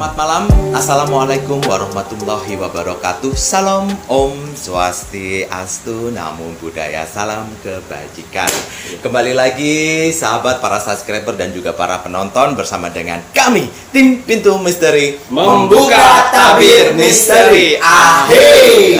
Selamat malam, Assalamualaikum warahmatullahi wabarakatuh. Salam Om Swastiastu, Namo Buddhaya, salam kebajikan. Kembali lagi sahabat para subscriber dan juga para penonton bersama dengan kami, tim Pintu Misteri Membuka Tabir Misteri. Ahey.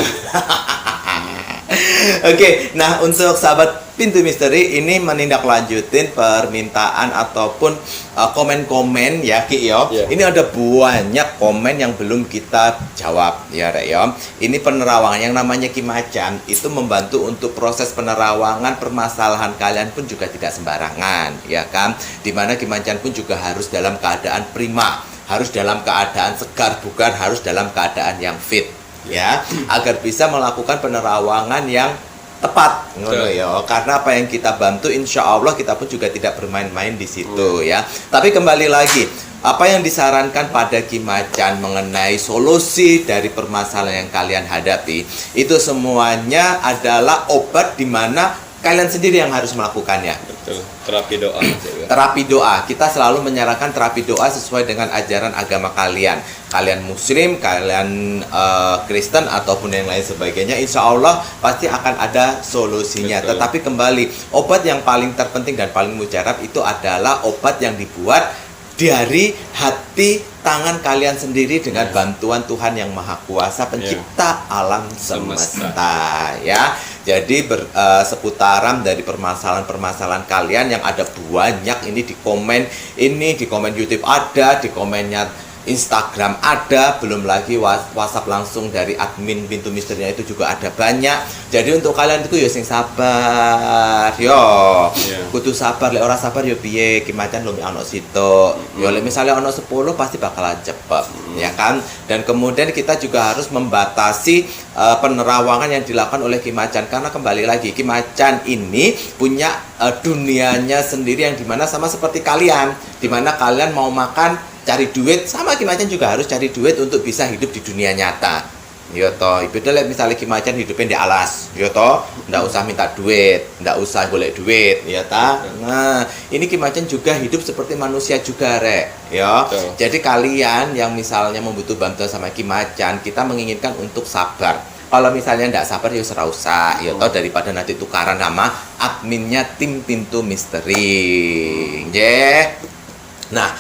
Oke, nah untuk sahabat Pintu Misteri ini menindaklanjutin permintaan ataupun komen-komen ya Ki yo. Yeah. Ini ada banyak komen yang belum kita jawab ya Rek yo. Ini penerawangan yang namanya Ki Macan itu membantu untuk proses penerawangan permasalahan kalian pun juga tidak sembarangan ya kan. Dimana Ki Macan pun juga harus dalam keadaan prima, harus dalam keadaan segar, bukan harus dalam keadaan yang fit ya, agar bisa melakukan penerawangan yang tepat ngono ya. Karena apa yang kita bantu insya Allah kita pun juga tidak bermain-main di situ ya. Tapi kembali lagi, apa yang disarankan pada Ki Macan mengenai solusi dari permasalahan yang kalian hadapi itu semuanya adalah obat di mana kalian sendiri yang harus melakukannya. Betul, terapi doa juga. Terapi doa, kita selalu menyarankan terapi doa sesuai dengan ajaran agama kalian. Kalian Muslim, kalian Kristen ataupun yang lain sebagainya, insya Allah pasti akan ada solusinya. Betul. Tetapi kembali, obat yang paling terpenting dan paling mujarab itu adalah obat yang dibuat dari hati tangan kalian sendiri dengan bantuan Tuhan yang Maha Kuasa, pencipta alam semesta ya. Jadi seputaran dari permasalahan-permasalahan kalian yang ada banyak ini di komen YouTube ada, di komennya Instagram ada, belum lagi WhatsApp langsung dari admin Pintu Misterinya itu juga ada banyak. Jadi untuk kalian itu ya sing sabar yo. Kudu sabar, lek ora sabar yo piye, Ki Macan lho ono situ. Yo lek misale ono 10 pasti bakalan cepet ya kan. Dan kemudian kita juga harus membatasi penerawangan yang dilakukan oleh Ki Macan, karena kembali lagi Ki Macan ini punya dunianya sendiri yang dimana sama seperti kalian, dimana kalian mau makan cari duit, sama Ki Macan juga harus cari duit untuk bisa hidup di dunia nyata. Yo toh, beda lek misalnya Ki Macan hidupnya di alas, yo toh, ndak usah minta duit, ndak usah golek duit, ya ta. Nah, ini Ki Macan juga hidup seperti manusia juga, Rek. Ya. Jadi kalian yang misalnya membutuhkan bantuan sama Ki Macan, kita menginginkan untuk sabar. Kalau misalnya ndak sabar ya ora usah, ya toh, daripada nanti tukaran nama adminnya tim Pintu Misteri. Nggih. Nah,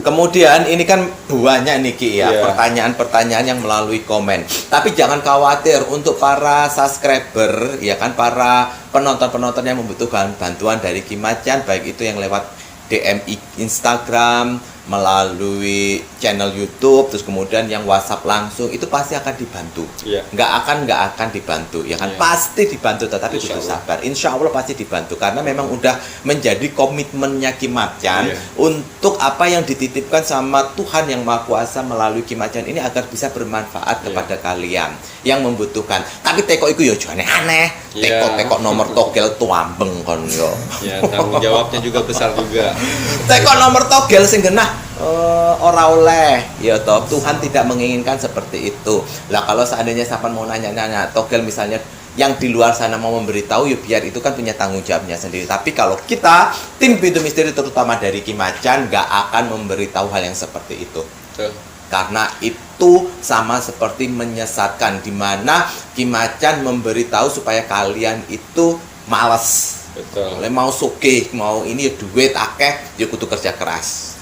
kemudian ini kan banyak nih Ki ya, pertanyaan-pertanyaan yang melalui komen. Tapi jangan khawatir untuk para subscriber ya kan, para penonton-penonton yang membutuhkan bantuan dari Ki Macan, baik itu yang lewat DM Instagram, melalui channel YouTube, terus kemudian yang WhatsApp langsung, itu pasti akan dibantu. Nggak akan dibantu ya kan, pasti dibantu, tetapi butuh sabar. Insya Allah pasti dibantu, karena memang udah menjadi komitmennya Ki Macan untuk apa yang dititipkan sama Tuhan yang Maha Kuasa melalui Ki Macan ini agar bisa bermanfaat kepada kalian yang membutuhkan. Tapi teko iku yo aneh-aneh, teko nomor togel tuambeng kon yo. Ya, tanggung jawabnya juga besar juga. Teko nomor togel sing genah ora oleh ya toh, Tuhan tidak menginginkan seperti itu. Lah kalau seandainya sampean mau nanya-nanya togel misalnya yang di luar sana mau memberitahu, ya biar itu kan punya tanggung jawabnya sendiri. Tapi kalau kita tim Pintu Misteri terutama dari Ki Macan nggak akan memberitahu hal yang seperti itu. Karena itu sama seperti menyesatkan, di mana Ki Macan memberitahu supaya kalian itu malas. Mau sugih, mau ini ya duit akeh, ya kudu kerja keras.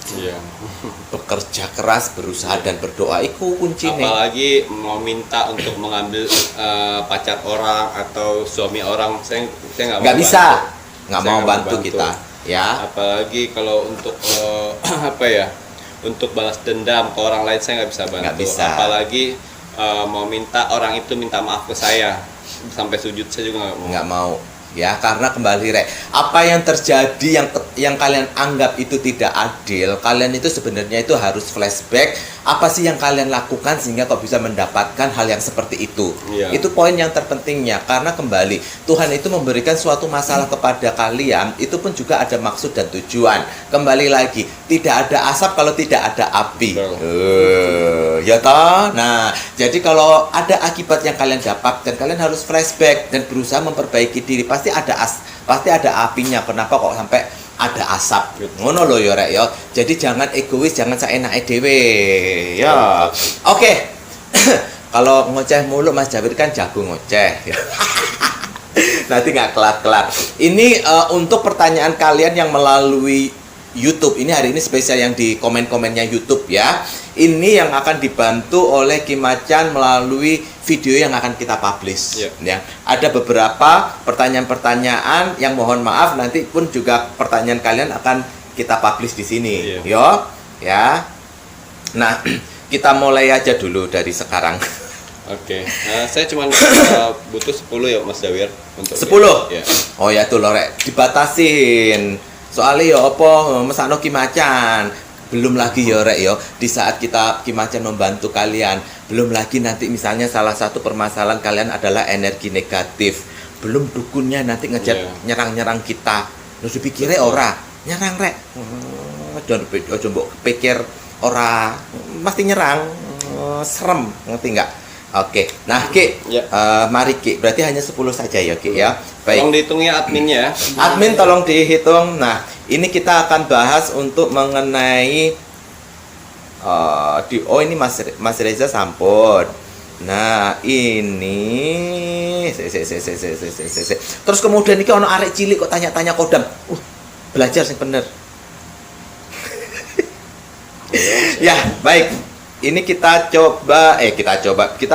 Bekerja keras, berusaha dan berdoa itu kuncinya. Apalagi mau minta untuk mengambil pacar orang atau suami orang, saya nggak bisa, nggak mau bantu kita ya. Apalagi kalau untuk untuk balas dendam ke orang lain, saya nggak bisa bantu. Nggak bisa. Apalagi mau minta orang itu minta maaf ke saya, sampai sujud saya juga nggak mau. Ya, karena kembali Rek, apa yang terjadi yang kalian anggap itu tidak adil, kalian itu sebenarnya itu harus flashback apa sih yang kalian lakukan sehingga kau bisa mendapatkan hal yang seperti itu. Itu poin yang terpentingnya, karena kembali Tuhan itu memberikan suatu masalah kepada kalian, itu pun juga ada maksud dan tujuan. Kembali lagi, tidak ada asap kalau tidak ada api. Ya toh. Nah, jadi kalau ada akibat yang kalian dapat dan kalian harus flashback dan berusaha memperbaiki diri, pasti ada apinya. Kenapa kok sampai ada asap. Ngono lho ya rek ya. Jadi jangan egois, jangan saenake dhewe. Ya. Oke. Kalau ngoceh mulu Mas Jawir kan jago ngoceh. Nanti nggak kelar-kelar. Ini untuk pertanyaan kalian yang melalui YouTube. Ini hari ini spesial yang di komen-komennya YouTube ya. Ini yang akan dibantu oleh Ki Macan melalui video yang akan kita publish. Ya. Ada beberapa pertanyaan-pertanyaan yang mohon maaf nanti pun juga pertanyaan kalian akan kita publish di sini. Yo, ya. Nah, kita mulai aja dulu dari sekarang. Oke. Saya cuma butuh 10 ya Mas Jawir untuk 10. Ya. Oh ya tuh lorek dibatasin. Soalnya ya apa mesakno Ki Macan. Belum lagi ya rek ya, di saat kita Ki Macan membantu kalian, belum lagi nanti misalnya salah satu permasalahan kalian adalah energi negatif. Belum dukunnya nanti nyerang-nyerang kita. Terus dipikirnya ora, nyerang rek. Ojo mbok pikir ora mesti nyerang. Serem, ngerti enggak? Oke. Nah, Ki, mari Ki. Berarti hanya 10 saja ya, Ki ya. Baik. Tolong dihitung ya adminnya. Admin tolong dihitung. Nah, ini kita akan bahas untuk mengenai ini Mas Reza sampun. Nah, ini terus kemudian iki ono arek cilik kok tanya-tanya kodam. Belajar sing bener. Ya, baik. Ini kita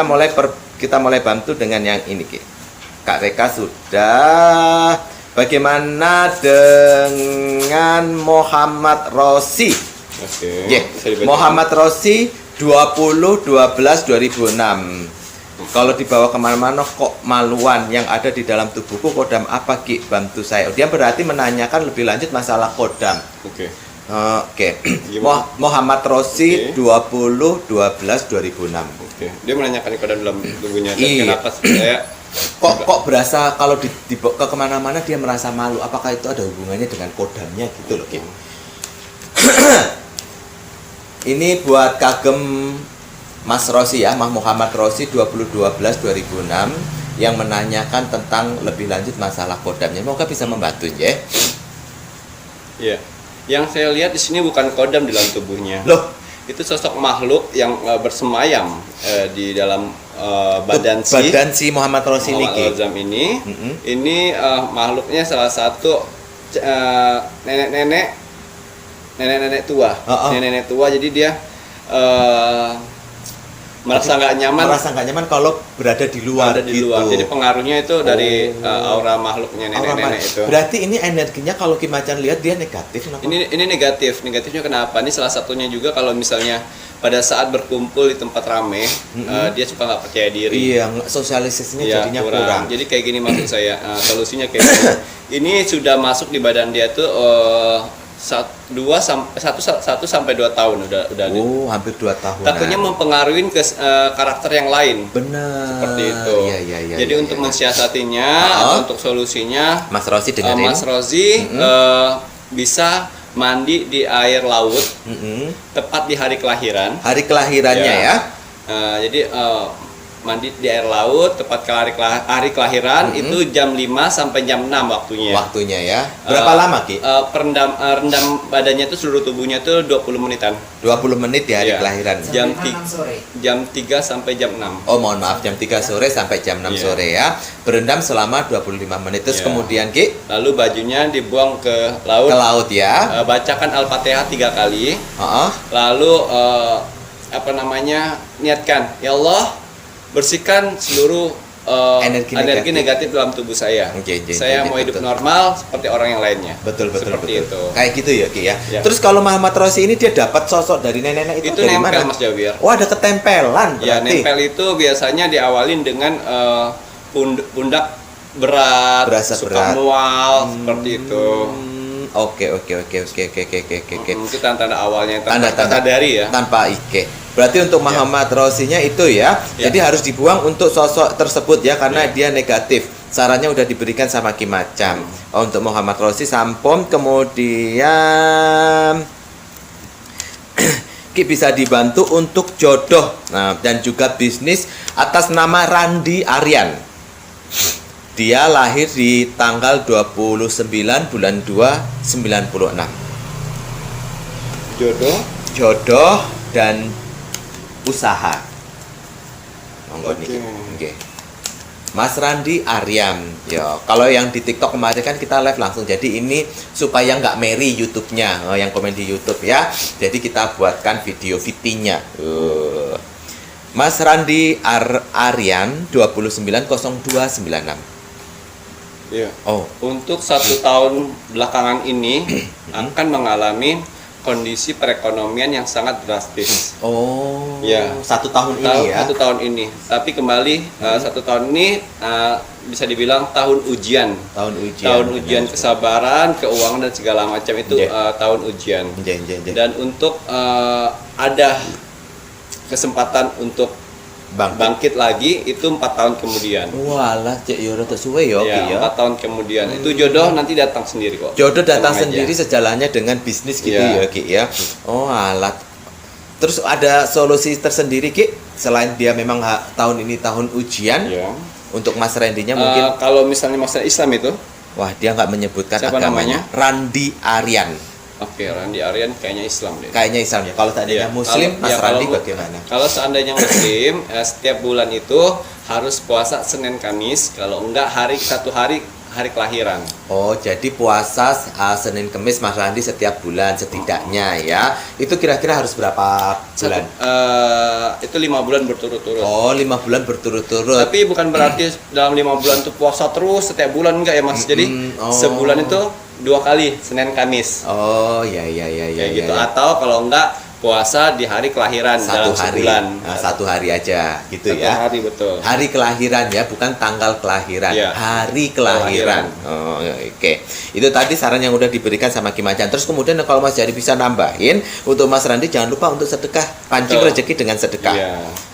mulai bantu dengan yang ini, Ki. Kak Reka sudah. Bagaimana dengan Muhammad Rosi? Oke. Muhammad Rosi 20/12/2006. Kalau dibawa kemana-mana kok maluan yang ada di dalam tubuhku, kodam apa Ki? Bantu saya. Dia berarti menanyakan lebih lanjut masalah kodam. Oke. Muhammad Rosi 20/12/2006. Oke. Dia menanyakan kodam dalam tubuhnya. Kenapa saya kok berasa kalau ke kemana-mana dia merasa malu? Apakah itu ada hubungannya dengan kodamnya gitu loh, Ki? Ini buat kagem Mas Rosi ya, Muhammad Rosi 20/12/2006 yang menanyakan tentang lebih lanjut masalah kodamnya. Semoga bisa membantu ya. Iya. Yang saya lihat di sini bukan kodam di dalam tubuhnya. Loh, itu sosok makhluk yang bersemayam di dalam badan si Muhammad Rosi ini. Ini makhluknya salah satu nenek tua. Nenek tua, jadi dia merasa nggak nyaman kalau berada di luar gitu. Jadi pengaruhnya itu dari aura makhluknya nenek-nenek itu. Berarti ini energinya kalau Ki Macan lihat dia negatif. Kenapa? Ini negatif. Negatifnya kenapa? Ini salah satunya juga kalau misalnya pada saat berkumpul di tempat rame, dia suka nggak percaya diri. Iya, sosialisasinya jadinya kurang. Jadi kayak gini maksud saya. Solusinya kayak gini. Ini sudah masuk di badan dia tuh 1 sampai 2 tahun udah. Hampir 2 tahun. Takutnya mempengaruhi ke karakter yang lain. Benar. Seperti itu. Iya. Jadi untuk mensiasatinya, untuk solusinya, Mas Rosi dengerin. Mas Rosi bisa mandi di air laut, tepat di hari kelahiran. Hari kelahirannya ya. Jadi mandi di air laut tepat ke hari kelahiran itu jam 5 sampai jam 6 waktunya. Waktunya ya. Berapa lama, Ki? Rendam badannya itu seluruh tubuhnya itu 20 menitan. 20 menit di hari kelahiran. Jam 3 sampai jam 6. Oh, mohon maaf, jam 3 sore sampai jam 6 sore ya. Berendam selama 25 menit. Terus kemudian, Ki, lalu bajunya dibuang ke laut. Ke laut ya. Bacakan Al-Fatihah 3 kali. Lalu niatkan, ya Allah, bersihkan seluruh energi negatif dalam tubuh saya. Saya mau hidup normal seperti orang yang lainnya. Betul. Itu. Kayak gitu ya, Ki ya. Terus kalau Muhammad Rosi ini dia dapat sosok dari nenek-nenek itu dari nempel, mana? Mas Jawir. Oh, ada ketempelan berarti. Ya, nempel itu biasanya diawalin dengan pundak berat, suka mual, seperti itu. Oke. Itu tanda awalnya, tanda dari ya. Tanpa Ike. Berarti untuk Muhammad Rosinya itu ya. Jadi harus dibuang untuk sosok tersebut ya, karena dia negatif. Sarannya udah diberikan sama Ki Macan. Untuk Muhammad Rosi sampun, kemudian Ki bisa dibantu untuk jodoh dan juga bisnis atas nama Randi Aryan. Dia lahir di tanggal 29 bulan 2 96. Jodoh dan usaha. Monggo niki. Nggih. Mas Randi Aryan. Ya, kalau yang di TikTok kemarin kan kita live langsung. Jadi ini supaya nggak Mary YouTube-nya, yang komen di YouTube ya. Jadi kita buatkan video VT-nya. Mas Randi Aryan 290296. Iya. Untuk 1 tahun belakangan ini akan mengalami kondisi perekonomian yang sangat drastis. Ya. 1 tahun ini ya. 1 tahun ini. Tapi kembali 1 tahun ini bisa dibilang tahun ujian. Tahun ujian kesabaran, keuangan dan segala macam itu tahun ujian. Dan untuk ada kesempatan untuk bangkit lagi itu 4 tahun kemudian. Walah, cek yo rada suwe yo ya. 4 tahun kemudian. Itu jodoh nanti datang sendiri kok. Jodoh datang sendiri sejalannya dengan bisnis gitu ya, Ki ya. Oh, alat. Terus ada solusi tersendiri, Ki, selain dia memang tahun ini tahun ujian. Untuk Mas Randy-nya mungkin kalau misalnya masalah Islam itu, wah, dia nggak menyebutkan siapa agamanya. Randi Aryan. Oke, Randi Aryan kayaknya Islam deh. Kayaknya Islam ya. Kalau seandainya Muslim, Mas Randi bagaimana? Kalau seandainya Muslim, setiap bulan itu harus puasa Senin Kamis. Kalau enggak satu hari kelahiran. Oh, jadi puasa Senin Kamis Mas Randi setiap bulan setidaknya ya. Itu kira-kira harus berapa bulan? Itu 5 bulan berturut-turut. Oh, 5 bulan berturut-turut. Tapi bukan berarti dalam 5 bulan itu puasa terus setiap bulan, enggak ya Mas. Jadi sebulan itu 2 kali Senin Kamis. Oh, ya. Kayak gitu. Atau kalau enggak puasa di hari kelahiran dalam sebulan. Satu hari aja gitu ya. Satu hari, betul. Hari kelahiran ya, bukan tanggal kelahiran. Ya. Hari kelahiran. Oh, oke. Itu tadi saran yang udah diberikan sama Ki Macan. Terus kemudian kalau Mas Jari bisa nambahin untuk Mas Randi, jangan lupa untuk sedekah, pancing rezeki dengan sedekah.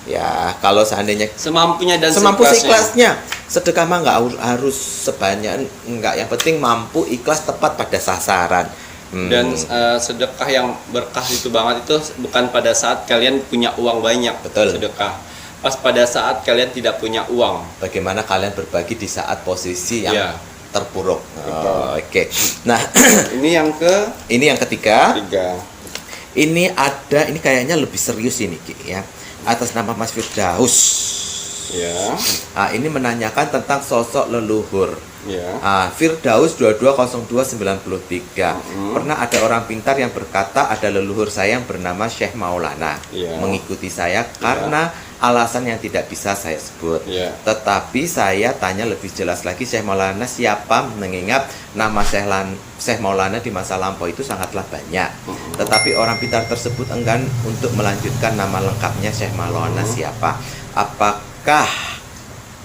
Ya, kalau seandainya semampunya dan semampu ikhlasnya. Sedekah mah nggak harus sebanyak, enggak, yang penting mampu, ikhlas, tepat pada sasaran. Dan sedekah yang berkah itu banget itu bukan pada saat kalian punya uang banyak. Betul. Sedekah pas pada saat kalian tidak punya uang. Bagaimana kalian berbagi di saat posisi yang terpuruk. Oke. Nah, ini yang ketiga. Ini kayaknya lebih serius ini, Ki, ya. Atas nama Mas Firdaus. Ya. Ini menanyakan tentang sosok leluhur. Firdaus 220293. Pernah ada orang pintar yang berkata ada leluhur saya yang bernama Syekh Maulana mengikuti saya karena alasan yang tidak bisa saya sebut. Tetapi saya tanya lebih jelas lagi, Syekh Maulana siapa, mengingat nama Syekh Maulana di masa lampau itu sangatlah banyak. Tetapi orang pintar tersebut enggan untuk melanjutkan nama lengkapnya Syekh Maulana siapa. Apakah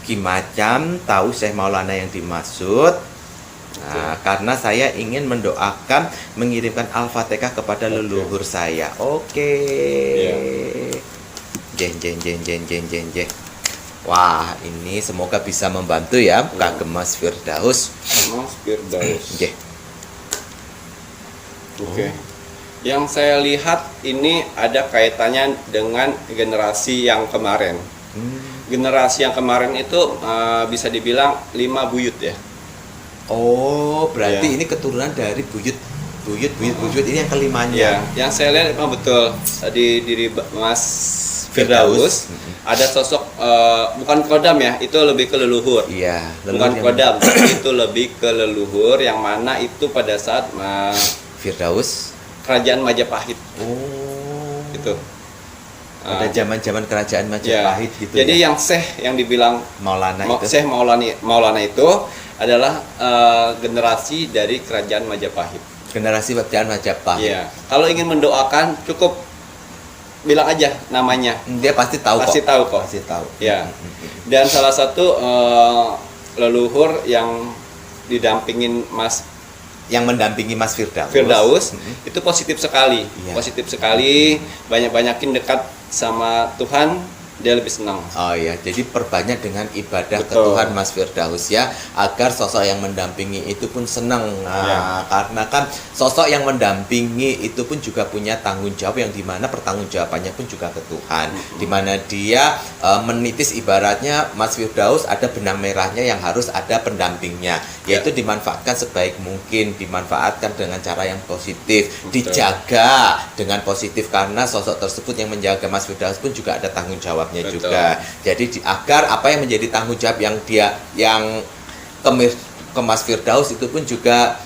Ki Macan tahu Syekh Maulana yang dimaksud? Nah, karena saya ingin mendoakan, mengirimkan Al-Fatihah kepada leluhur saya. Oke. Jen. Wah, ini semoga bisa membantu ya, Kagem Mas Firdaus. Oke. Yang saya lihat ini ada kaitannya dengan generasi yang kemarin. Generasi yang kemarin itu bisa dibilang 5 buyut ya. Oh, berarti ini keturunan dari buyut ini yang kelimanya. Yang saya lihat memang betul di diri Mas Firdaus ada sosok bukan kodam ya, itu lebih ke leluhur. Bukan kodam, tapi itu lebih ke leluhur yang mana itu pada saat Firdaus kerajaan Majapahit. Itu. Pada zaman-zaman kerajaan Majapahit gitu. Jadi yang Syekh yang dibilang Maulana itu. Syekh Maulana itu adalah generasi dari kerajaan Majapahit. Generasi kerajaan Majapahit. Kalau ingin mendoakan cukup bilang aja namanya. Dia pasti tahu kok. Pasti tahu. Dan salah satu leluhur yang didampingin yang mendampingi Mas Firdaus itu positif sekali. Positif sekali, banyak-banyakin dekat sama Tuhan dia lebih senang. Oh iya, jadi perbanyak dengan ibadah ke Betul. Tuhan Mas Firdaus ya, agar sosok yang mendampingi itu pun senang. Nah, karena kan sosok yang mendampingi itu pun juga punya tanggung jawab yang dimana pertanggungjawabannya pun juga ke Tuhan. Dimana dia menitis, ibaratnya Mas Firdaus ada benang merahnya yang harus ada pendampingnya, yaitu dimanfaatkan sebaik mungkin, dimanfaatkan dengan cara yang positif, dijaga dengan positif, karena sosok tersebut yang menjaga Mas Firdaus pun juga ada tanggung jawabnya juga. Jadi agar apa yang menjadi tanggung jawab yang ke Mas Firdaus itu pun juga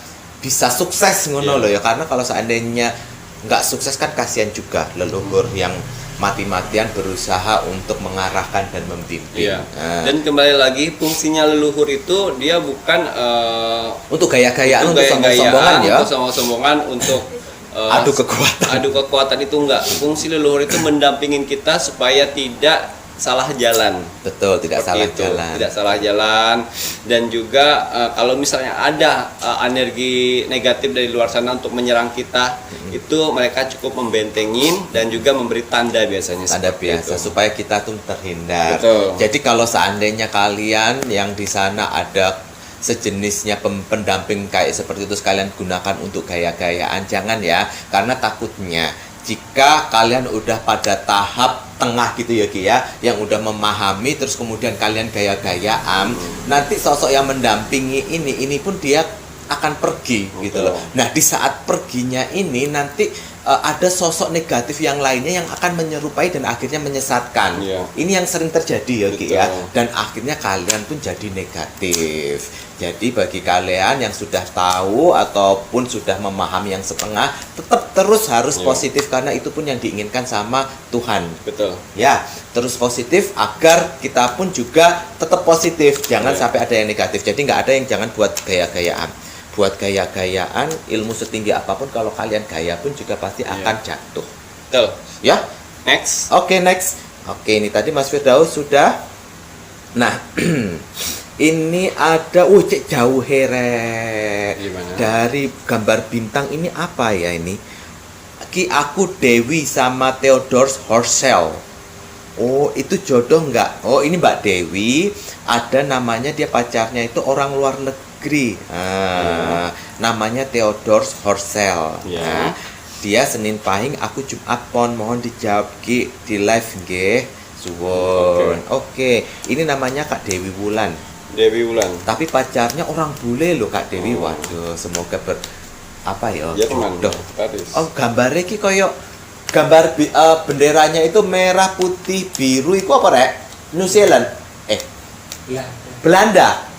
bisa sukses ngono loh ya, karena kalau seandainya nggak sukses kan kasihan juga leluhur yang mati-matian berusaha untuk mengarahkan dan membimbing. Dan kembali lagi, fungsinya leluhur itu dia bukan untuk gaya-gayaan, untuk sombong-sombongan ya, untuk sombong-sombongan, untuk adu kekuatan itu enggak. Fungsi leluhur itu mendampingin kita supaya tidak salah jalan. Betul, tidak salah jalan. Tidak salah jalan. Dan juga kalau misalnya ada energi negatif dari luar sana untuk menyerang kita, itu mereka cukup membentengin dan juga memberi tanda biasanya. Tanda biasa itu, supaya kita tuh terhindar. Betul. Jadi kalau seandainya kalian yang di sana ada sejenisnya pendamping kayak seperti itu, sekalian gunakan untuk gaya-gayaan, jangan ya, karena takutnya jika kalian udah pada tahap tengah gitu ya Ki ya, yang udah memahami terus kemudian kalian gaya-gayaan, nanti sosok yang mendampingi ini pun dia akan pergi gitu loh. Nah, di saat perginya ini nanti ada sosok negatif yang lainnya yang akan menyerupai dan akhirnya menyesatkan. Ini yang sering terjadi ya Ki ya, dan akhirnya kalian pun jadi negatif. Jadi bagi kalian yang sudah tahu ataupun sudah memahami yang setengah, tetap terus harus positif, karena itu pun yang diinginkan sama Tuhan. Betul. Ya, terus positif agar kita pun juga tetap positif. Jangan sampai ada yang negatif. Jadi nggak ada yang jangan buat gaya-gayaan. Buat gaya-gayaan, ilmu setinggi apapun kalau kalian gaya pun juga pasti akan jatuh. Betul. Ya? Next. Oke, next. Oke, ini tadi Mas Firdaus sudah. Nah, ini ada cek jauh here. Dari gambar bintang ini apa ya ini? Ki aku Dewi sama Theodore Horsell. Oh, itu jodoh nggak? Oh, ini Mbak Dewi, ada namanya, dia pacarnya itu orang luar negeri. Namanya Theodore Horsell. Dia Senin Pahing, aku Jumat Pon. Mohon dijawab Ki di live nggih. Suwun. Oke. Ini namanya Kak Dewi Wulan. Dewi Wulan. Tapi pacarnya orang bule loh Kak Dewi. Waduh, semoga apa ya? Jerman. Oh, gambarnya ki koyo gambar benderanya itu merah, putih, biru. Itu apa rek? New Zealand. Belanda.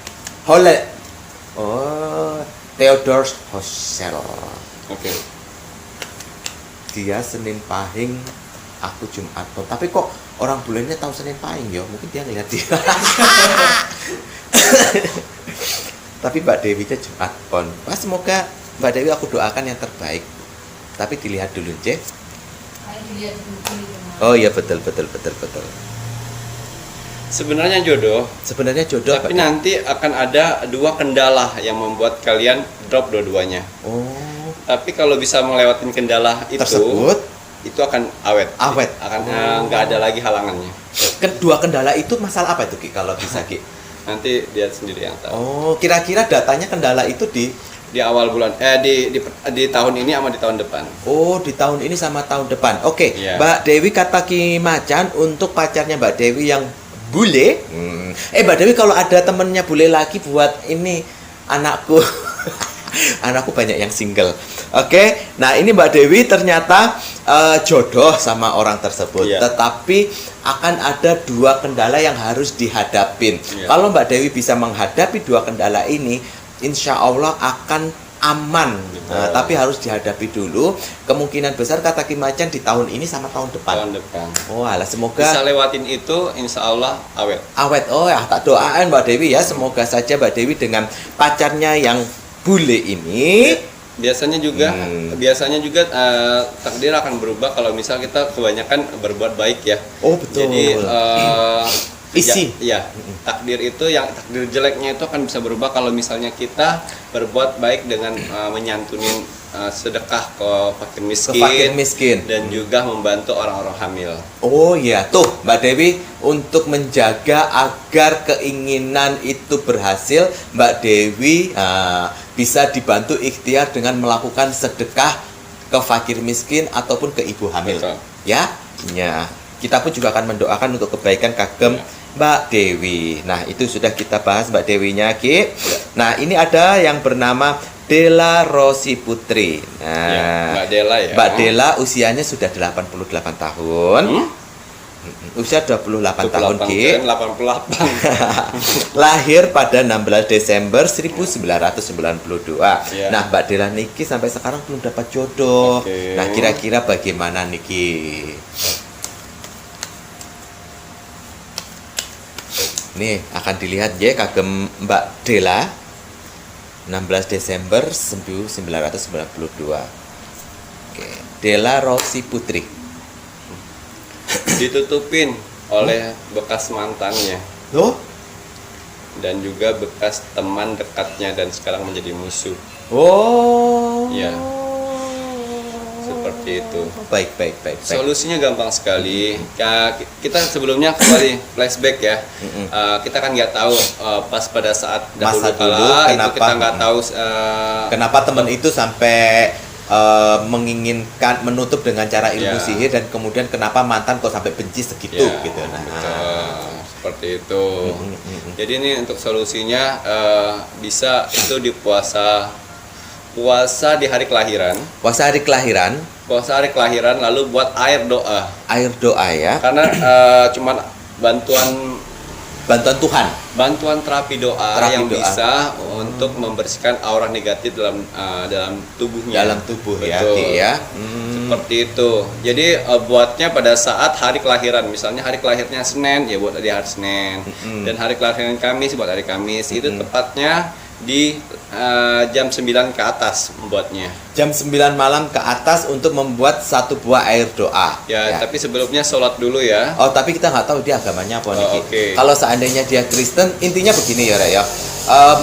Holland. Oh, Theodore Horsell. Oke. Dia Senin Pahing, aku Jumat Pon. Tapi kok orang bulenya tahu Senin Pahing ya? Mungkin dia ngeliat dia. Tapi Mbak Dewinya Jumat Pon. Wah, semoga Mbak Dewi aku doakan yang terbaik. Tapi dilihat dulu, Cek. Oh iya, betul. Sebenarnya jodoh. Tapi nanti akan ada dua kendala yang membuat kalian drop dua-duanya. Oh. Tapi kalau bisa melewati kendala tersebut, itu akan awet. Akan nggak ada lagi halangannya. Kedua kendala itu masalah apa itu Ki? Kalau bisa Ki? Nanti dia sendiri yang tahu. Oh, kira-kira datanya kendala itu di awal bulan di tahun ini sama di tahun depan. Oh, di tahun ini sama tahun depan. Oke. Mbak Dewi kata Ki Macan untuk pacarnya Mbak Dewi yang bule. Mbak Dewi kalau ada temennya bule lagi buat ini anakku. Anakku banyak yang single. Oke. Nah, ini Mbak Dewi ternyata jodoh sama orang tersebut. Tetapi akan ada dua kendala yang harus dihadapin. Kalau Mbak Dewi bisa menghadapi dua kendala ini, insya Allah akan aman. Tapi harus dihadapi dulu. Kemungkinan besar kata Ki Macan di tahun ini sama tahun depan. Oh alah, semoga bisa lewatin itu, insya Allah awet. Oh ya, tak doain Mbak Dewi ya, semoga saja Mbak Dewi dengan pacarnya yang bule ini. Biasanya juga takdir akan berubah kalau misal kita kebanyakan berbuat baik ya. Oh betul. Jadi isi. Takdir itu, yang takdir jeleknya itu akan bisa berubah kalau misalnya kita berbuat baik dengan menyantunin sedekah ke fakir miskin, dan juga membantu orang-orang hamil. Oh iya, tuh Mbak Dewi, untuk menjaga agar keinginan itu berhasil, Mbak Dewi bisa dibantu ikhtiar dengan melakukan sedekah ke fakir miskin ataupun ke ibu hamil. Betul. Ya, kita pun juga akan mendoakan untuk kebaikan kagem Mbak Dewi. Nah, itu sudah kita bahas Mbak Dewinya, Ki. Nah, ini ada yang bernama Della Rosi Putri. Nah, Mbak Della ya. Mbak Della usianya sudah 88 tahun. Usia 28 tahun, Ki. 88. Lahir pada 16 Desember 1992. Ya. Nah, Mbak Della niki sampai sekarang belum dapat jodoh. Oke. Nah, kira-kira bagaimana niki? Nih, akan dilihat ya kagem Mbak Della 16 Desember 1992. Oke, Della Rosi Putri. Ditutupin oleh bekas mantannya Loh? dan juga bekas teman dekatnya dan sekarang menjadi musuh. Oh. Ya. Seperti itu. Baik. Solusinya gampang sekali. Ya, kita sebelumnya kembali flashback ya. Kita kan nggak tahu pas pada saat Masa dahulu kala itu kenapa, kita nggak tahu kenapa teman itu sampai menginginkan menutup dengan cara ilmu sihir, dan kemudian kenapa mantan kok sampai benci segitu gitu. Nah, betul. Seperti itu. Jadi ini untuk solusinya bisa itu di puasa di hari kelahiran. Puasa hari kelahiran. Puasa hari kelahiran lalu buat air doa. Air doa ya. Karena cuman bantuan Tuhan. Bantuan terapi doa yang bisa untuk membersihkan aura negatif dalam tubuhnya. Dalam tubuh. Betul. Ya, Ki, ya. Seperti itu. Jadi buatnya pada saat hari kelahiran. Misalnya hari kelahirannya Senin, ya buat di hari Senin. Dan hari kelahiran Kamis buat hari Kamis. Itu tepatnya di jam 9 ke atas membuatnya. Jam 9 malam ke atas untuk membuat satu buah air doa. Ya, tapi sebelumnya sholat dulu ya. Oh, tapi kita nggak tahu dia agamanya apa nih. Okay. Kalau seandainya dia Kristen, intinya begini ya, Rek, ya.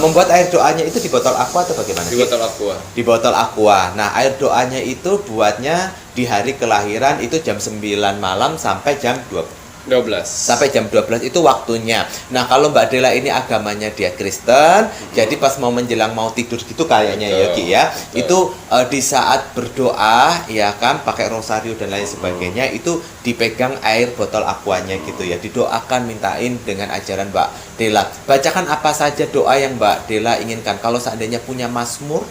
Membuat air doanya itu di botol aqua atau bagaimana? Di botol aqua. Di botol aqua. Nah, air doanya itu buatnya di hari kelahiran itu jam 9 malam sampai jam 12. Sampai jam 12 itu waktunya. Nah, kalau Mbak Della ini agamanya dia Kristen, jadi pas mau menjelang mau tidur gitu kayaknya. Betul. Ya, Ki, ya. Betul. Itu di saat berdoa ya kan pakai rosario dan lain sebagainya, itu dipegang air botol aquanya gitu ya. Didoakan, mintain dengan ajaran Mbak Della. Bacakan apa saja doa yang Mbak Della inginkan. Kalau seandainya punya mazmur,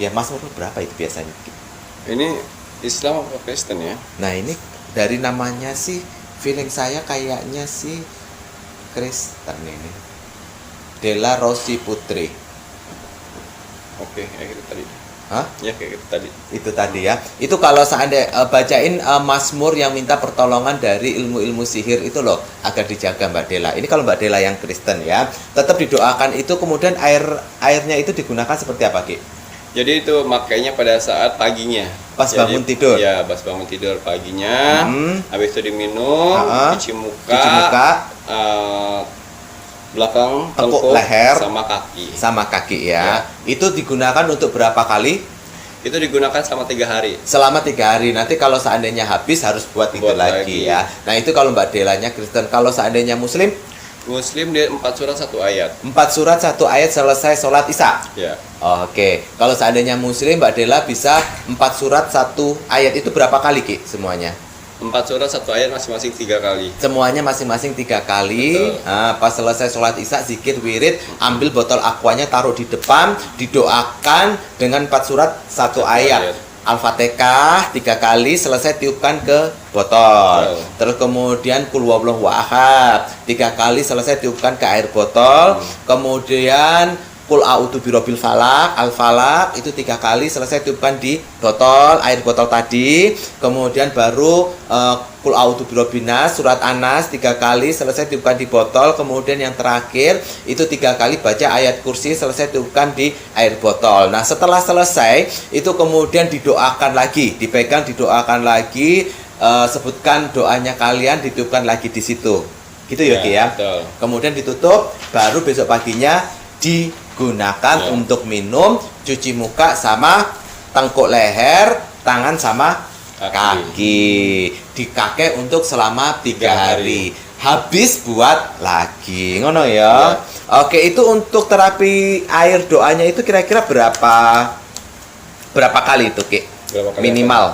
ya mazmur berapa itu biasanya? Ini Islam atau Kristen ya? Nah, ini dari namanya sih feeling saya kayaknya sih Kristen ini. Della Rosi Putri. Oke, ya itu tadi. Hah? Ya kayak gitu tadi. Itu tadi ya. Itu kalau seandainya bacain mazmur yang minta pertolongan dari ilmu-ilmu sihir itu loh, agar dijaga Mbak Della. Ini kalau Mbak Della yang Kristen ya. Tetap didoakan itu, kemudian airnya itu digunakan seperti apa, Ki? Jadi itu makanya pada saat paginya. Pas bangun tidur. Ya, pas bangun tidur paginya. Habis itu diminum, cuci muka, belakang, tengkuk, leher, sama kaki ya. Itu digunakan untuk berapa kali? Itu digunakan selama 3 hari. Selama 3 hari. Nanti kalau seandainya habis harus buat itu lagi ya. Nah, itu kalau Mbak Dellanya Kristen. Kalau seandainya Muslim dia 4 surat 1 ayat. 4 surat 1 ayat selesai sholat isya. Ya. Oke. Kalau seandainya Muslim, Mbak Della bisa 4 surat 1 ayat. Itu berapa kali, Ki, semuanya? 4 surat 1 ayat masing-masing 3 kali. Semuanya masing-masing 3 kali. Nah, pas selesai sholat isya, zikir, wirid, ambil botol aquanya, taruh di depan, didoakan dengan 4 surat 1 ayat. Al-Fatihah 3 kali, selesai tiupkan ke botol. Terus kemudian Qul huwallahu ahad 3 kali, selesai tiupkan ke air botol. Kemudian Qul a'udzu birabbil falaq, al-falaq itu 3 kali, selesai tiupkan di botol, air botol tadi. Kemudian baru Qul a'udzu birabbin nas, surat An-Nas 3 kali, selesai tiupkan di botol. Kemudian yang terakhir itu 3 kali baca ayat kursi, selesai tiupkan di air botol. Nah, setelah selesai itu kemudian didoakan lagi, dipegang, didoakan lagi, sebutkan doanya kalian, ditiupkan lagi di situ. Gitu ya, Ki, ya. Betul. Kemudian ditutup, baru besok paginya digunakan untuk minum, cuci muka sama tengkuk leher, tangan sama kaki. Dikake untuk selama 3 hari. Habis buat lagi. Ngono ya. Oke, itu untuk terapi air doanya itu kira-kira berapa kali itu, Ki? Minimal.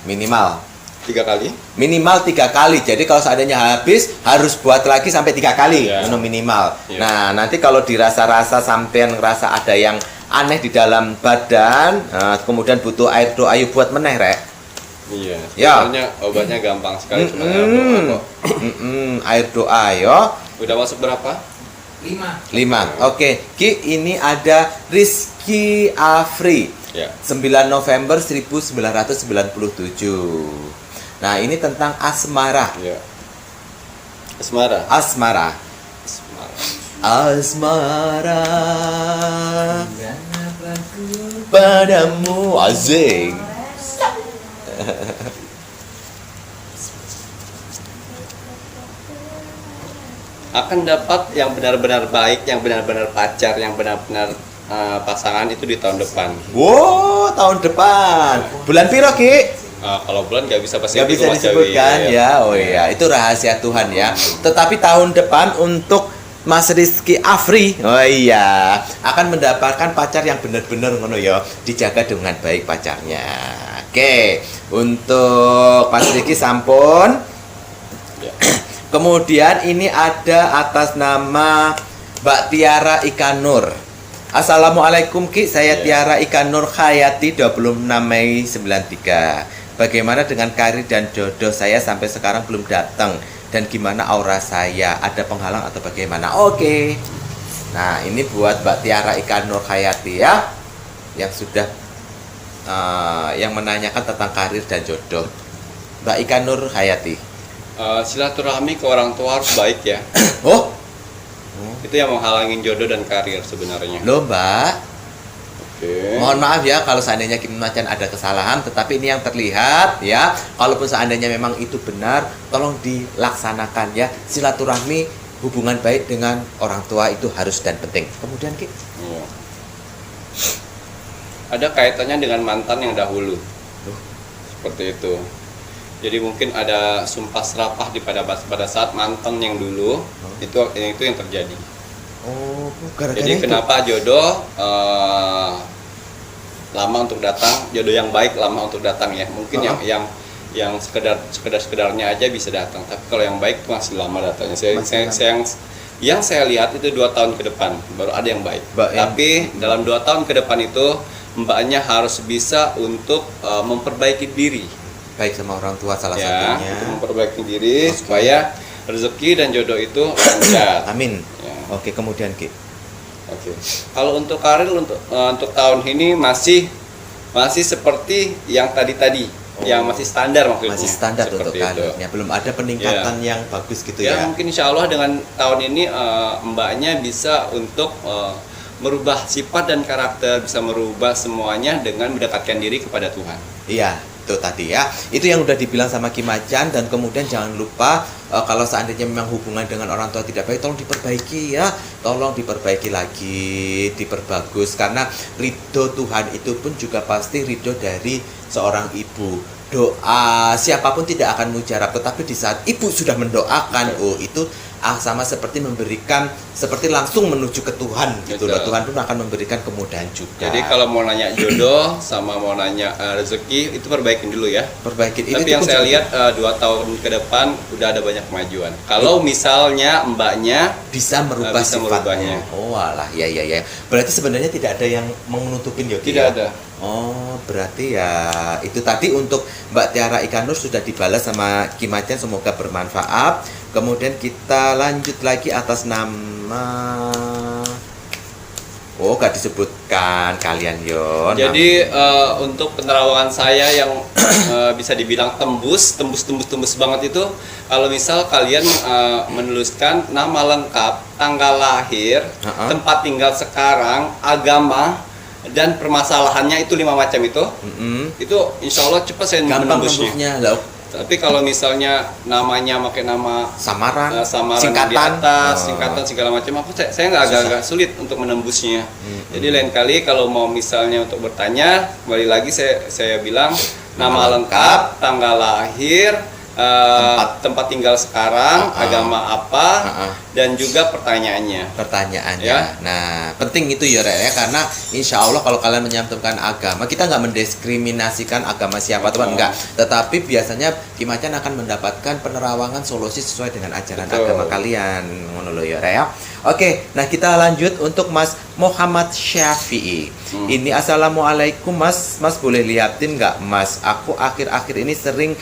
3 kali. Minimal 3 kali. Jadi kalau seandainya habis harus buat lagi sampai 3 kali. Minimal. Nah, nanti kalau dirasa-rasa sampean ngerasa ada yang aneh di dalam badan, kemudian butuh air doa, ayo buat meneh, Rek. Iya. Sebenarnya obatnya gampang sekali, cuma air doa kok. Air doa yo. Udah masuk berapa? 5. Oke, Ki, ini ada Rizky Afri. 9 November 1997. Nah, ini tentang asmara. Asmara. Padamu asing. Akan dapat yang benar-benar baik, yang benar-benar pacar, yang benar-benar pasangan itu di tahun depan. Wow, tahun depan. Bulan piro, Ki? Kalau bulan nggak bisa pasti. Nggak bisa disebutkan ya. Oh iya, itu rahasia Tuhan ya. Tetapi tahun depan untuk Mas Rizky Afri, oh iya, akan mendapatkan pacar yang benar-benar ngono ya, dijaga dengan baik pacarnya. Oke, untuk Mas Rizky sampun. Kemudian ini ada atas nama Mbak Tiara Ikanur. Assalamualaikum, Ki, saya Tiara Ikanur Khayati, 26 Mei 93. Bagaimana dengan karir dan jodoh saya sampai sekarang belum datang? Dan gimana aura saya? Ada penghalang atau bagaimana? Oke. Nah, ini buat Mbak Tiara Ikanur Khayati ya, yang sudah yang menanyakan tentang karir dan jodoh. Mbak Ikanur Khayati. Silaturahmi ke orang tua harus baik ya. Itu yang menghalangin jodoh dan karir sebenarnya. Loh, Mbak. Oke. Mohon maaf ya kalau seandainya Kim Macan ada kesalahan, tetapi ini yang terlihat ya. Kalaupun seandainya memang itu benar, tolong dilaksanakan ya. Silaturahmi, hubungan baik dengan orang tua itu harus dan penting. Kemudian, Ki. Ada kaitannya dengan mantan yang dahulu. Seperti itu. Jadi mungkin ada sumpah serapah pada saat mantan yang dulu itu yang terjadi. Gara-gara jadi itu. Kenapa jodoh lama untuk datang, jodoh yang baik lama untuk datang ya. Mungkin yang sekedarnya aja bisa datang, tapi kalau yang baik itu masih lama datangnya. Yang saya lihat itu 2 tahun ke depan baru ada yang baik. Tapi dalam 2 tahun ke depan itu mbaknya harus bisa untuk memperbaiki diri. Baik sama orang tua salah satunya. Untuk memperbaiki diri supaya rezeki dan jodoh itu lancar. Amin. Oke, kemudian, Ki. Kalau untuk karir untuk tahun ini masih seperti yang tadi. Yang masih standar maksudnya. Masih standar untuk karirnya. Belum ada peningkatan yang bagus gitu ya. Mungkin insya Allah dengan tahun ini mbaknya bisa untuk merubah sifat dan karakter, bisa merubah semuanya dengan mendekatkan diri kepada Tuhan. Iya, itu tadi ya. Itu yang udah dibilang sama Kim Macan. Dan kemudian jangan lupa kalau seandainya memang hubungan dengan orang tua tidak baik, tolong diperbaiki ya. Tolong diperbaiki lagi, diperbagus. Karena ridho Tuhan itu pun juga pasti ridho dari seorang ibu. Doa siapapun tidak akan mujarab, tetapi di saat ibu sudah mendoakan, itu sama seperti memberikan, seperti langsung menuju ke Tuhan gitu loh. Tuhan pun akan memberikan kemudahan juga. Jadi kalau mau nanya jodoh sama mau nanya rezeki itu perbaikin dulu ya. Perbaikin. Tapi yang saya lihat 2 tahun ke depan udah ada banyak kemajuan. Kalau misalnya mbaknya bisa merubah sifatnya. Oh alah, ya. Berarti sebenarnya tidak ada yang menutupin ya? Tidak ada. Oh, berarti ya itu tadi untuk Mbak Tiara Ikanur sudah dibalas sama Kim Macan, semoga bermanfaat. Kemudian kita lanjut lagi atas nama gak disebutkan kalian Yon. Jadi untuk penerawangan saya yang bisa dibilang tembus banget itu, kalau misal kalian menuliskan nama lengkap, tanggal lahir, tempat tinggal sekarang, agama, dan permasalahannya itu 5 macam itu insya Allah cepat saya menembusnya. Tapi kalau misalnya namanya pakai nama samaran singkatan di atas, singkatan segala macam, saya nggak agak sulit untuk menembusnya. Jadi lain kali kalau mau misalnya untuk bertanya, kembali lagi saya bilang nama lengkap, tanggal lahir, tempat tinggal sekarang, agama apa, dan juga pertanyaannya. Ya? Nah, penting itu ya, Rek, ya, karena insya Allah kalau kalian menyantumkan agama, kita nggak mendiskriminasikan agama siapa teman, enggak. Tetapi biasanya Kim Macan akan mendapatkan penerawangan solusi sesuai dengan ajaran agama kalian, ngono lho ya, Rek, ya. Oke, nah kita lanjut untuk Mas Muhammad Syafi'i. Ini assalamualaikum Mas boleh liatin nggak Mas? Aku akhir-akhir ini sering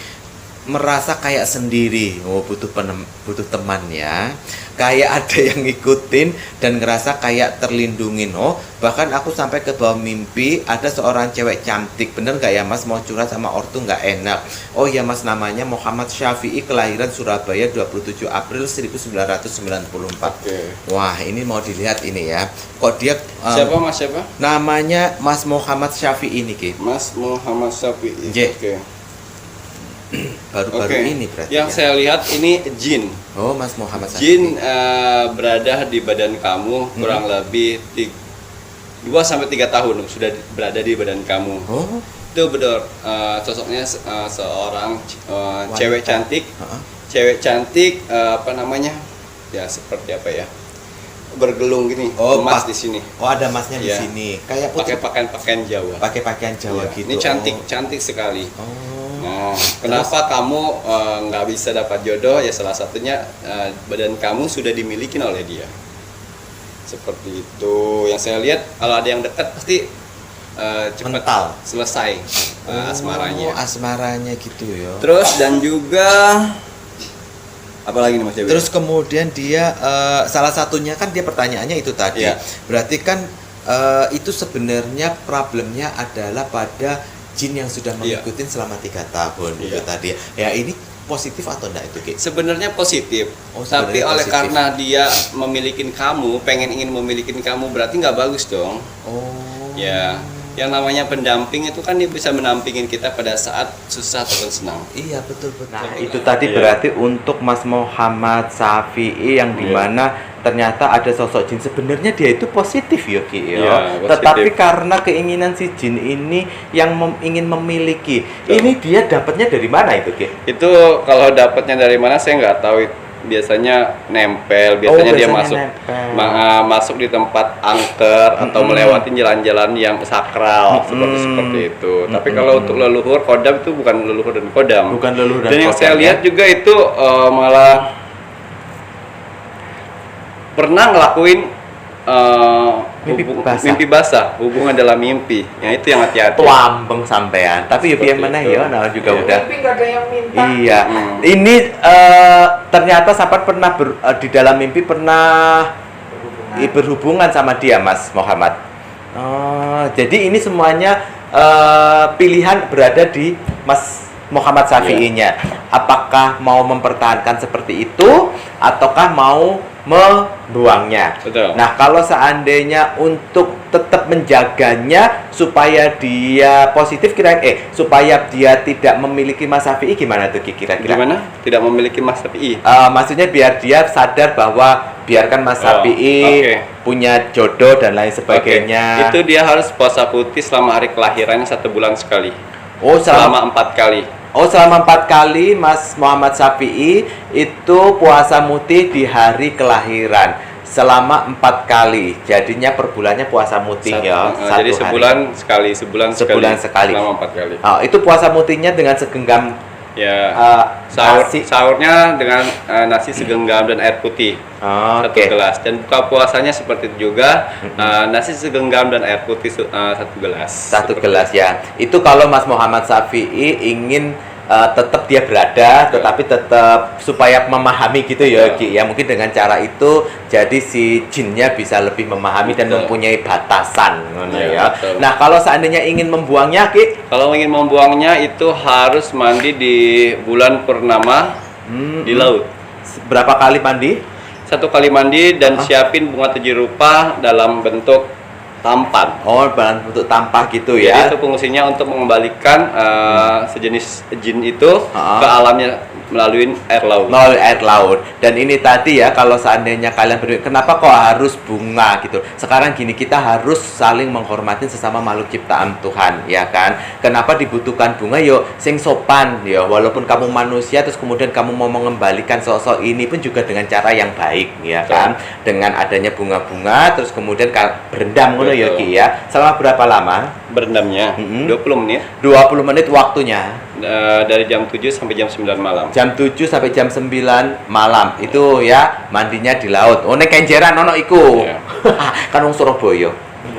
merasa kayak sendiri, butuh teman ya, kayak ada yang ngikutin dan ngerasa kayak terlindungin. Bahkan aku sampai ke bawah mimpi ada seorang cewek cantik. Bener nggak ya Mas, mau curhat sama ortu nggak enak? Oh ya Mas, namanya Muhammad Syafi'i, kelahiran Surabaya 27 April 1994. Wah, ini mau dilihat ini ya, kok dia siapa Mas, siapa namanya? Mas Muhammad Syafi'i ini Ki. Mas Muhammad Syafi'i. Baru-baru ini berarti yang saya lihat ini jin. Oh, Mas Muhammad Syafi'i. Jin berada di badan kamu kurang lebih 2-3 tahun sudah berada di badan kamu. Itu benar, sosoknya seorang cewek cantik. Cewek cantik, apa namanya? Ya seperti apa ya? Bergelung gini, emas di sini. Oh, ada emasnya di sini. Kayak pakai pakaian Jawa. Pakai pakaian Jawa gitu. Ini cantik sekali. Nah, kenapa kamu nggak bisa dapat jodoh? Ya salah satunya badan kamu sudah dimiliki oleh dia. Seperti itu. Yang saya lihat kalau ada yang dekat pasti cepat selesai asmaranya. Asmaranya gitu ya. Terus dan juga apalagi nih Mas Dewi? Terus kemudian dia salah satunya kan dia pertanyaannya itu tadi. Berarti kan itu sebenarnya problemnya adalah pada jin yang sudah mengikuti selama 3 tahun itu tadi. Ya, ini positif atau enggak itu, Ki? Sebenarnya positif. Tapi oleh karena dia memiliki kamu, ingin memiliki kamu, berarti nggak bagus dong. Ya, yang namanya pendamping itu kan dia bisa menampingin kita pada saat susah ataupun senang. Iya, betul. Nah, itu tadi berarti untuk Mas Muhammad Syafi'i yang dimana ternyata ada sosok jin. Sebenarnya dia itu positif ya, Ki. Tetapi karena keinginan si jin ini yang ingin memiliki, ini dia dapatnya dari mana itu, Ki? Itu kalau dapatnya dari mana saya nggak tahu. Biasanya nempel, biasanya dia masuk di tempat angker atau melewati jalan-jalan yang sakral seperti itu. Tapi kalau untuk leluhur kodam itu bukan leluhur dan kodam. Dan yang saya lihat juga itu malah pernah ngelakuin mimpi basah, hubungan dalam mimpi. Yang itu yang hati-hati. Tuambeng sampean. Tapi ya biar mana ya, nah juga udah. Mimpi nggak ada yang minta. Iya. Ini ternyata sahabat pernah di dalam mimpi pernah berhubungan sama dia, Mas Muhammad. Jadi ini semuanya pilihan berada di Mas Muhammad Syafi'inya. Apakah mau mempertahankan seperti itu ataukah mau membuangnya? Nah, kalau seandainya untuk tetap menjaganya supaya dia positif supaya dia tidak memiliki Mas Syafi'i, gimana tuh kira-kira? Gimana? Tidak memiliki Mas Syafi'i? Maksudnya biar dia sadar bahwa biarkan Mas Syafi'i punya jodoh dan lain sebagainya. Itu dia harus puasa putih selama hari kelahirannya 1 bulan sekali. Selama 4 kali. Selama 4 kali Mas Muhammad Syafi'i itu puasa mutih di hari kelahiran selama 4 kali. Jadinya per bulannya puasa mutih jadi sebulan sekali. Sebulan sekali selama 4 kali. Itu puasa mutihnya dengan segenggam sahurnya dengan nasi segenggam dan air putih 1 gelas, dan buka puasanya seperti itu juga, nasi segenggam dan air putih 1 gelas. 1 gelas ya. Itu kalau Mas Muhammad Syafi'i ingin tetap dia berada, tetapi tetap supaya memahami gitu ya, Ki. Ya mungkin dengan cara itu jadi si jinnya bisa lebih memahami dan mempunyai batasan, ya. Nah, kalau seandainya ingin membuangnya, Ki? Kalau ingin membuangnya itu harus mandi di bulan purnama di laut. Berapa kali mandi? 1 kali mandi dan siapin bunga 7 rupa dalam bentuk tampan. Oh, dalam bentuk tampah gitu Jadi ya. itu fungsinya untuk mengembalikan sejenis jin itu ke alamnya melalui air laut. Melalui air laut. Dan ini tadi ya, kalau seandainya kalian berdua, kenapa kok harus bunga gitu? Sekarang gini, kita harus saling menghormati sesama makhluk ciptaan Tuhan, ya kan? Kenapa dibutuhkan bunga? Yo, sing sopan, ya. Walaupun kamu manusia, terus kemudian kamu mau mengembalikan sosok ini pun juga dengan cara yang baik, ya kan? Dengan adanya bunga-bunga, terus kemudian berendam ngono ya Ki ya. Selama berapa lama? Berendamnya 20 menit. 20 menit waktunya. Dari jam 7 sampai jam 9 malam. Jam 7 sampai jam 9 malam. Itu ya mandinya di laut. Oh, nek Kenjeran ono iku. Iya. Kan wong Surabaya.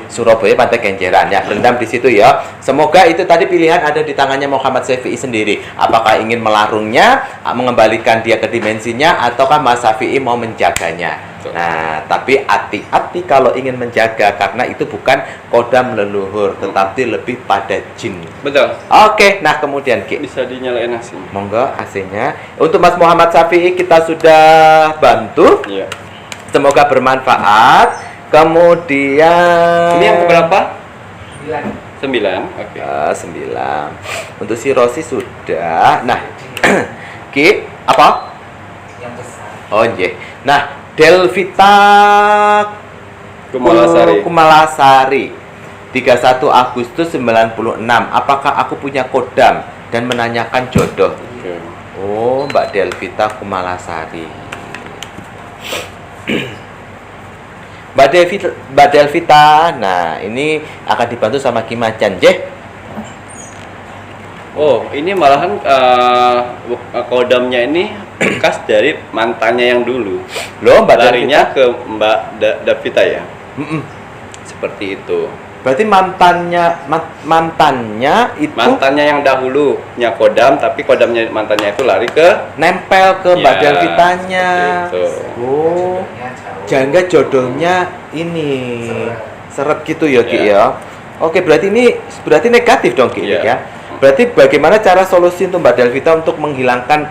Surabaya Pantai Kenjeran ya, rendam di situ ya. Semoga itu tadi pilihan ada di tangannya Muhammad Syafi'i sendiri. Apakah ingin melarungnya, mengembalikan dia ke dimensinya, ataukah Mas Syafi'i mau menjaganya? Nah, tapi hati-hati kalau ingin menjaga, karena itu bukan kodam leluhur, tetapi lebih pada jin. Betul. Oke, nah kemudian Ki, Bisa dinyalain AC. monggo AC-nya. Untuk Mas Muhammad Syafi'i kita sudah bantu. Iya. Semoga bermanfaat. Kemudian Ini yang keberapa? 9. Oke. 9. Untuk si Rosi sudah. Nah, Ki, apa? Yang besar. Oh, iya. Nah, Delvita Kumalasari 31 Agustus 96. Apakah aku punya kodam dan menanyakan jodoh? Oke. Oh, Mbak Delvita Kumalasari. Mbak Delvita, nah ini akan dibantu sama Kimacan, Jeh. Oh, ini malahan kodamnya ini bekas dari mantannya yang dulu. Loh, Mbak Larinya ke Mbak Davita ya. Mm-mm. Seperti itu. Berarti mantannya itu Mantannya yang dahulu punya kodam, tapi kodamnya mantannya itu lari ke nempel ke Mbak Ya, Delvitanya. seperti itu. Oh, Ya, jauh. jangga jodohnya ini seret gitu ya, Ki Ya. ya. Oke, berarti negatif dong, Ki, Ya. ya. Berarti bagaimana cara solusi untuk Mbak Delvita untuk menghilangkan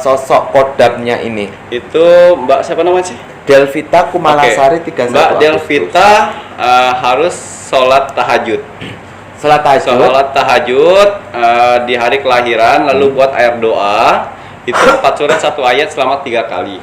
sosok kodamnya ini? Itu Mbak siapa namanya sih? Delvita Kumalasari 31 Mbak Agustus. Delvita harus sholat tahajud. Salat tahajud. Sholat tahajud di hari kelahiran, lalu buat air doa. Itu 4 surat 1 ayat selama 3 kali.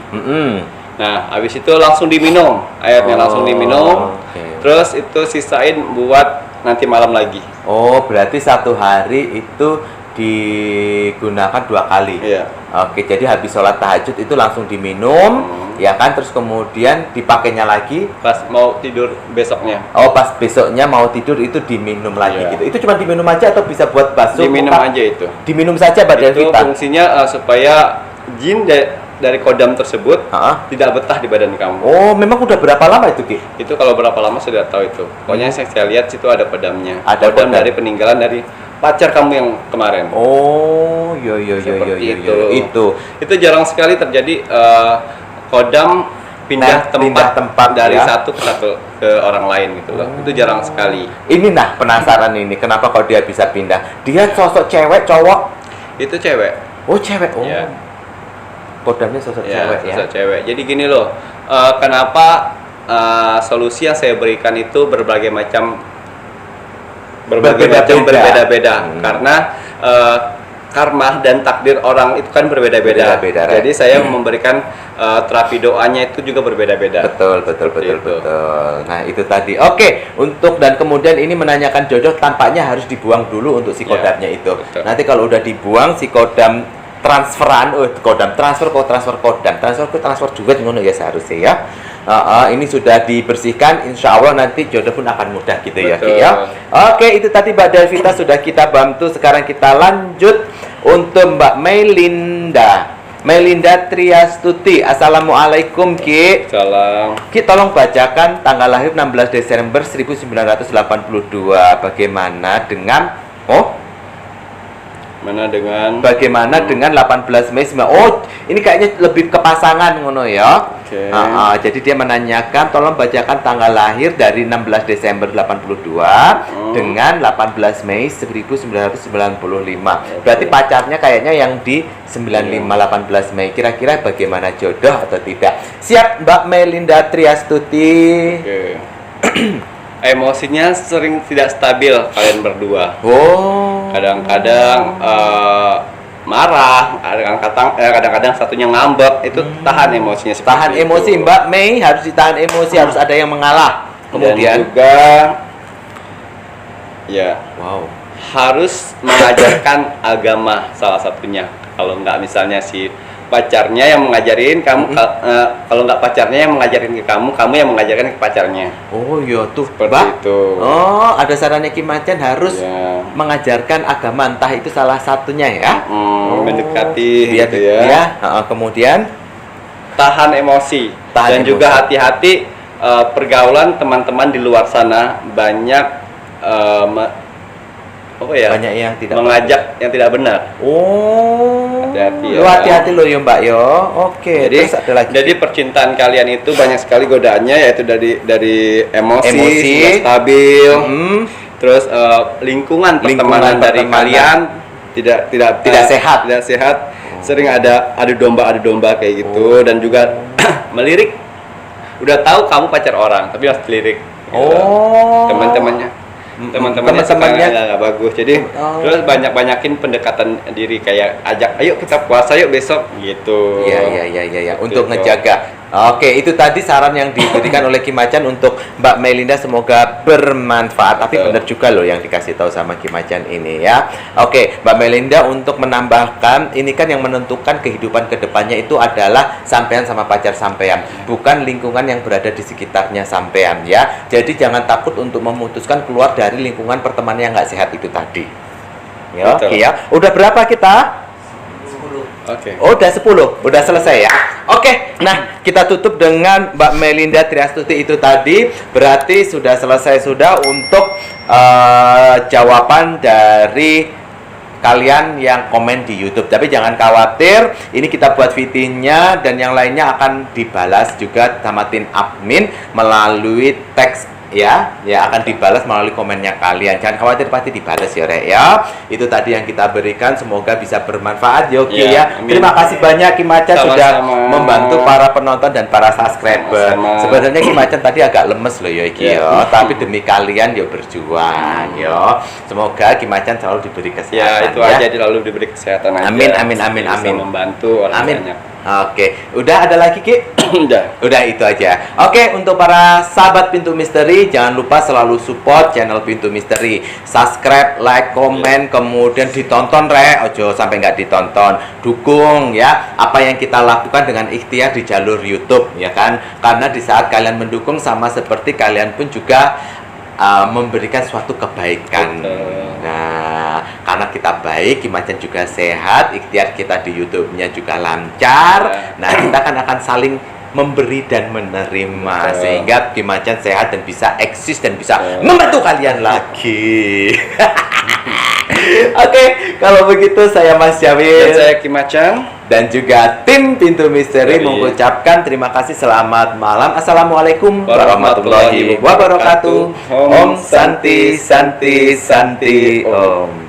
Nah, habis itu langsung diminum. Airnya langsung diminum. Oke. Terus itu sisain buat nanti malam lagi. Oh, berarti satu hari itu digunakan 2 kali. Iya. Oke, jadi habis sholat tahajud itu langsung diminum, ya kan? Terus kemudian dipakainya lagi. Pas mau tidur besoknya. Oh, pas besoknya mau tidur itu diminum lagi Iya. gitu. Itu cuma diminum aja atau bisa buat basuh? Diminum muka? aja itu. Diminum saja, Mbak Itu Delvita. fungsinya supaya jin dari kodam tersebut Ha-ha. tidak betah di badan kamu. Oh, memang udah berapa lama itu, Ki? Itu kalau berapa lama sudah tahu itu. Pokoknya yang saya lihat situ ada kodamnya. Ada kodam kodam. dari peninggalan dari pacar kamu yang kemarin. Oh, yo. Seperti Itu. Itu jarang sekali terjadi kodam pindah tempat dari ya. satu ke orang lain gitu loh. Itu jarang sekali. Ini nah penasaran ini, kenapa kok dia bisa pindah? Dia sosok cewek, cowok? Itu cewek. Oh, cewek. Oh. Ya. Kodamnya sosok cewek ya. Sosok cewek. Jadi gini loh, kenapa solusi yang saya berikan itu berbeda-beda. Karena karma dan takdir orang itu kan berbeda-beda. Berbeda-beda, Jadi saya memberikan terapi doanya itu juga berbeda-beda. Betul. Itu. Nah, itu tadi. Oke, dan kemudian ini menanyakan jodoh tampaknya harus dibuang dulu untuk si Ya, kodamnya itu. betul. Nanti kalau udah dibuang si kodam transferan, transfer juga ngono ya seharusnya ya. Ini sudah dibersihkan, insya Allah nanti jodoh pun akan mudah gitu ya, Ki, Betul. ya. Oke, itu tadi Mbak Delvita sudah kita bantu. Sekarang kita lanjut untuk Mbak Melinda Triastuti. Assalamualaikum, Ki. Salam. Ki, tolong bacakan tanggal lahir 16 Desember 1982. Bagaimana dengan Bagaimana dengan 18 Mei 19? Oh, ini kayaknya lebih ke pasangan ngono ya. Oke. Jadi dia menanyakan tolong bacakan tanggal lahir dari 16 Desember 82 dengan 18 Mei 1995. Berarti pacarnya kayaknya yang di 95 18 Mei. Kira-kira bagaimana jodoh atau tidak? Siap, Mbak Melinda Triastuti. Oke. Emosinya sering tidak stabil kalian berdua. Oh. Kadang-kadang marah, kadang-kadang satunya ngambek, itu tahan emosinya. Tahan emosi itu. Mbak Mei harus ditahan emosi, harus ada yang mengalah. Kemudian dan juga ya, harus mengajarkan agama salah satunya. Kalau nggak misalnya si pacarnya yang mengajarin kamu, kalau nggak pacarnya yang mengajarin ke kamu, kamu yang mengajarkan ke pacarnya. Oh iya tuh, seperti itu. Oh, ada sarannya Kim Macan harus mengajarkan agama, entah itu salah satunya ya. Mendekati gitu ya. Kemudian tahan emosi dan juga hati-hati pergaulan teman-teman di luar sana banyak banyak yang tidak mengajak yang tidak benar. Oh, hati-hati ya. Hati-hati lo ya Mbak yo. Oke. Jadi, terus ada lagi. Jadi percintaan kalian itu banyak sekali godaannya, yaitu dari emosi stabil, terus lingkungan pertemanan dari kalian tidak sehat. Sering ada adu domba kayak gitu, dan juga melirik. Udah tahu kamu pacar orang, tapi masih lirik. Teman-temannya nggak bagus, jadi terus banyakin pendekatan diri, kayak ajak ayo kita puasa yuk besok gitu. Iya untuk ngejaga. Oke, itu tadi saran yang diberikan oleh Kim Macan untuk Mbak Melinda, semoga bermanfaat. Tapi benar juga loh yang dikasih tahu sama Kim Macan ini ya. Oke, Mbak Melinda, untuk menambahkan, ini kan yang menentukan kehidupan kedepannya itu adalah sampean sama pacar sampean, bukan lingkungan yang berada di sekitarnya sampean ya. Jadi jangan takut untuk memutuskan keluar dari lingkungan pertemanan yang nggak sehat itu tadi. Ya, oke ya. Udah berapa kita? Oh, udah 10, udah selesai ya. Oke, nah kita tutup dengan Mbak Melinda Triastuti itu tadi. Berarti sudah selesai sudah untuk jawaban dari kalian yang komen di YouTube. Tapi jangan khawatir, ini kita buat VT-nya dan yang lainnya akan dibalas juga sama tim admin melalui teks ya akan dibalas melalui komennya kalian. Jangan khawatir, pasti dibalas ya Rek ya. Itu tadi yang kita berikan, semoga bisa bermanfaat ya. Terima kasih banyak Kim Macan sudah membantu para penonton dan para subscriber. Sebenarnya Kim Macan tadi agak lemes loh ya tapi demi kalian ya berjuang ya. Semoga Kim Macan selalu diberi kesehatan. Itu aja, selalu diberi kesehatan aja. Amin. Membantu orang banyak. Oke, udah ada lagi Ki? Udah itu aja. Oke, untuk para sahabat Pintu Misteri, jangan lupa selalu support channel Pintu Misteri. Subscribe, like, komen, kemudian ditonton ojo sampai nggak ditonton. Dukung ya apa yang kita lakukan dengan ikhtiar di jalur YouTube ya kan. Karena di saat kalian mendukung, sama seperti kalian pun juga memberikan suatu kebaikan. Nah, karena kita baik, Kim Macan juga sehat, ikhtiar kita di YouTube-nya juga lancar. Nah, kita akan saling memberi dan menerima sehingga Kim Macan sehat dan bisa eksis dan bisa membantu kalian lagi. Oke, kalau begitu saya Mas Syawil dan saya Kim Macan dan juga tim Pintu Misteri mengucapkan terima kasih, selamat malam. Assalamualaikum warahmatullahi wabarakatuh. Om Santi Santi Santi Om.